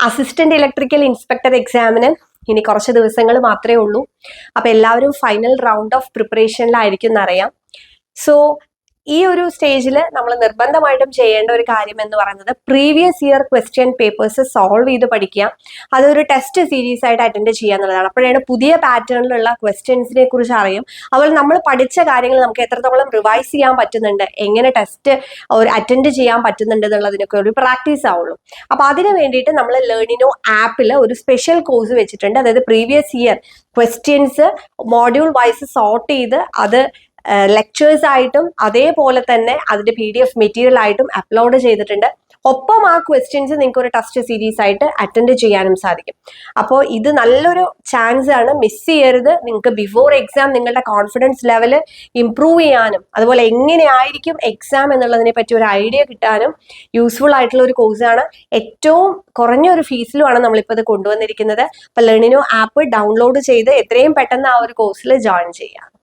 Assistant electrical inspector എക്സാമിന് ഇനി കുറച്ച് ദിവസങ്ങൾ മാത്രമേ ഉള്ളൂ. അപ്പൊ എല്ലാവരും ഫൈനൽ റൗണ്ട് ഓഫ് പ്രിപ്പറേഷനിലായിരിക്കും എന്നറിയാം. സോ ഈ ഒരു സ്റ്റേജിൽ നമ്മൾ നിർബന്ധമായിട്ടും ചെയ്യേണ്ട ഒരു കാര്യം എന്ന് പറയുന്നത് previous year question papers solve ചെയ്ത് പഠിക്കുക. അതൊരു ടെസ്റ്റ് സീരീസ് ആയിട്ട് അറ്റൻഡ് ചെയ്യുക എന്നുള്ളതാണ്. അപ്പോഴാണ് പുതിയ പാറ്റേണിലുള്ള ക്വസ്റ്റ്യൻസിനെ കുറിച്ച് അറിയും. അതുപോലെ നമ്മൾ പഠിച്ച കാര്യങ്ങൾ നമുക്ക് എത്രത്തോളം റിവൈസ് ചെയ്യാൻ പറ്റുന്നുണ്ട്, എങ്ങനെ ടെസ്റ്റ് ഒരു അറ്റൻഡ് ചെയ്യാൻ പറ്റുന്നുണ്ട് എന്നുള്ളതിനൊക്കെ ഒരു പ്രാക്ടീസ് ആവുള്ളൂ. അപ്പൊ അതിന് വേണ്ടിയിട്ട് നമ്മൾ ലേണിനോ ആപ്പിൽ ഒരു സ്പെഷ്യൽ കോഴ്സ് വെച്ചിട്ടുണ്ട്. അതായത് previous year questions module wise sort ചെയ്ത് അത് ലെക്ചേഴ്സ് ആയിട്ടും അതേപോലെ തന്നെ അതിന്റെ PDF മെറ്റീരിയൽ ആയിട്ടും അപ്ലോഡ് ചെയ്തിട്ടുണ്ട്. ഒപ്പം ആ ക്വസ്റ്റ്യൻസ് നിങ്ങൾക്ക് ഒരു ടെസ്റ്റ് സീരീസ് ആയിട്ട് അറ്റൻഡ് ചെയ്യാനും സാധിക്കും. അപ്പോൾ ഇത് നല്ലൊരു ചാൻസ് ആണ്, മിസ് ചെയ്യരുത്. നിങ്ങൾക്ക് ബിഫോർ എക്സാം നിങ്ങളുടെ കോൺഫിഡൻസ് ലെവല് ഇംപ്രൂവ് ചെയ്യാനും അതുപോലെ എങ്ങനെയായിരിക്കും എക്സാം എന്നുള്ളതിനെ പറ്റി ഒരു ഐഡിയ കിട്ടാനും യൂസ്ഫുൾ ആയിട്ടുള്ള ഒരു കോഴ്സാണ്. ഏറ്റവും കുറഞ്ഞ ഒരു ഫീസിലുമാണ് നമ്മളിപ്പോൾ ഇത് കൊണ്ടുവന്നിരിക്കുന്നത്. അപ്പോൾ ലേണിനോ ആപ്പ് ഡൗൺലോഡ് ചെയ്ത് എത്രയും പെട്ടെന്ന് ആ ഒരു കോഴ്സിൽ ജോയിൻ ചെയ്യാം.